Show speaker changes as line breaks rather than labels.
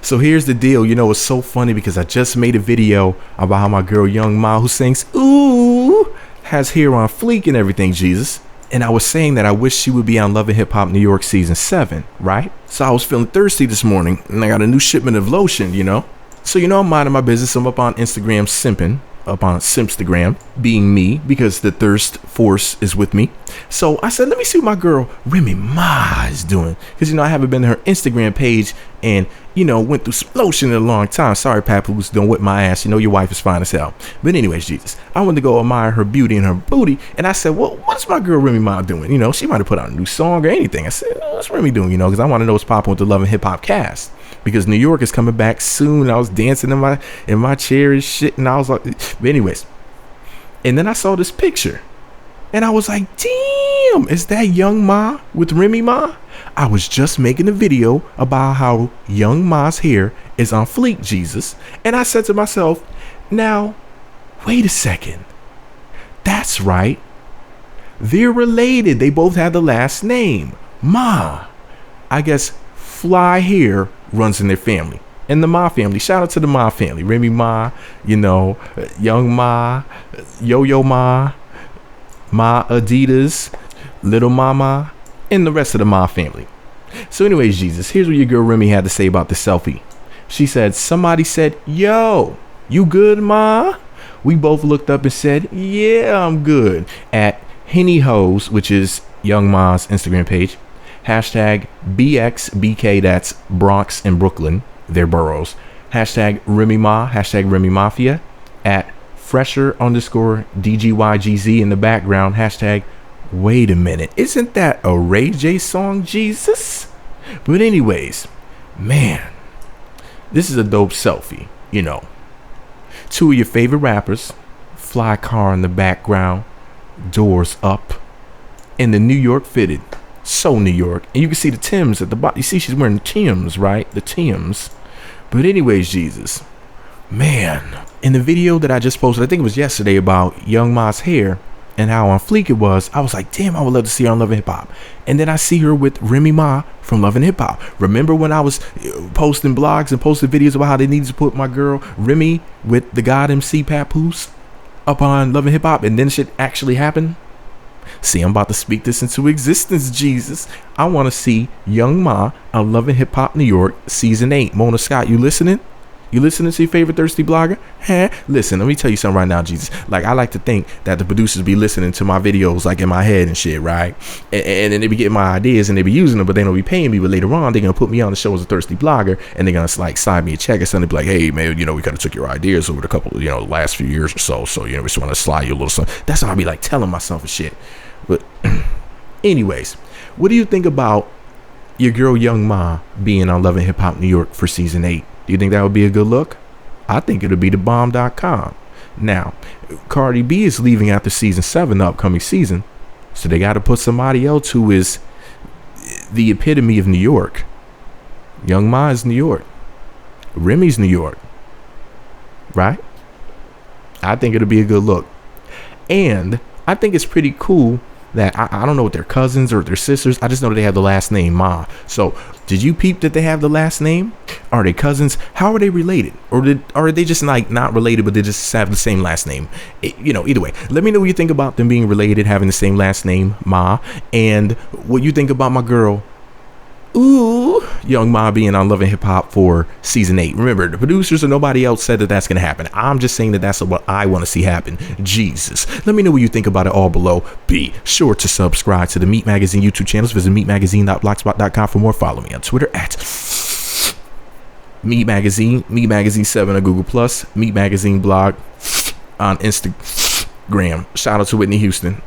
So here's the deal. You know, it's so funny because I just made a video about how my girl Young Ma, who sings "Ooh," has hair on fleek and everything, Jesus. And I was saying that I wish she would be on Love and Hip Hop New York season 7, right? So I was feeling thirsty this morning and I got a new shipment of lotion, you know? So, you know, I'm minding my business. I'm up on Instagram simping, up on Simpstagram, being me because the thirst force is with me. So I said, let me see what my girl Remy Ma is doing. Because, you know, I haven't been to her Instagram page and, you know, went through some lotion in a long time. Sorry, Papoose, don't whip my ass. You know, your wife is fine as hell. But anyways, Jesus, I wanted to go admire her beauty and her booty. And I said, well, what's my girl Remy Ma doing? You know, she might have put out a new song or anything. I said, what's Remy doing? You know, because I want to know what's popping with the Love and Hip Hop cast. Because New York is coming back soon. I was dancing in my chair and shit. And I was like, but anyways. And then I saw this picture. And I was like, damn, is that Young Ma with Remy Ma? I was just making a video about how Young Ma's hair is on fleek, Jesus. And I said to myself, now, wait a second. That's right. They're related. They both have the last name, Ma. I guess fly hair runs in their family. And the Ma family, shout out to the Ma family. Remy Ma, you know, Young Ma, Yo-Yo Ma, Ma Adidas, Little Mama, and the rest of the Ma family. So anyways, Jesus, here's what your girl Remy had to say about the selfie. She said, somebody said, yo, you good, Ma? We both looked up and said, yeah, I'm good. At Henny Hoes, which is Young Ma's Instagram page. Hashtag BXBK, that's Bronx and Brooklyn, their boroughs. Hashtag Remy Ma, hashtag Remy Mafia. At Fresher_DGYGZ in the background. Hashtag wait a minute, isn't that a Ray J song, Jesus? But anyways, man, this is a dope selfie, you know. Two of your favorite rappers, fly car in the background, doors up, and the New York fitted. So New York. And you can see the Timbs at the bottom. You see she's wearing the Timbs, right? The Timbs. But anyways, Jesus, man, in the video that I just posted, I think it was yesterday, about Young Ma's hair and how on fleek it was, I was like, damn, I would love to see her on Love and Hip Hop. And then I see her with Remy Ma from Love and Hip Hop. Remember when I was posting blogs and posting videos about how they needed to put my girl Remy with the God MC Papoose up on Love and Hip Hop, and then shit actually happened? See, I'm about to speak this into existence, Jesus. I want to see Young Ma on Love and Hip Hop New York season 8. Mona Scott, you listening? You listening to your favorite thirsty blogger? Huh? Listen, let me tell you something right now, Jesus. Like, I like to think that the producers be listening to my videos, like, in my head and shit, right? And then they be getting my ideas and they be using them, but they don't be paying me. But later on, they're going to put me on the show as a thirsty blogger, and they're going to, like, sign me a check or something. Be like, hey, man, you know, we kind of took your ideas over the couple, you know, last few years or so. So, you know, we just want to slide you a little something. That's what I be, like, telling myself and shit. But anyways, what do you think about your girl Young Ma being on Love and Hip Hop New York for season 8? Do you think that would be a good look? I think it'll be the bomb.com. Now, Cardi B is leaving after season 7, the upcoming season. So they got to put somebody else who is the epitome of New York. Young Ma is New York. Remy's New York. Right? I think it'll be a good look. And I think it's pretty cool that I don't know if they're cousins or if they're sisters. I just know that they have the last name Ma. So did you peep that they have the last name? Are they cousins? How are they related? Or are they just like not related, but they just have the same last name? You know, either way, let me know what you think about them being related, having the same last name, Ma, and what you think about my girl, Young Ma, being on Love and Hip Hop for season 8. Remember, the producers or nobody else said that that's going to happen. I'm just saying that that's what I want to see happen. Jesus. Let me know what you think about it all below. Be sure to subscribe to the Meat Magazine YouTube channels. Visit meatmagazine.blogspot.com for more. Follow me on Twitter at Meat Magazine, Meat Magazine 7 on Google Plus, Meat Magazine blog on Instagram. Shout out to Whitney Houston.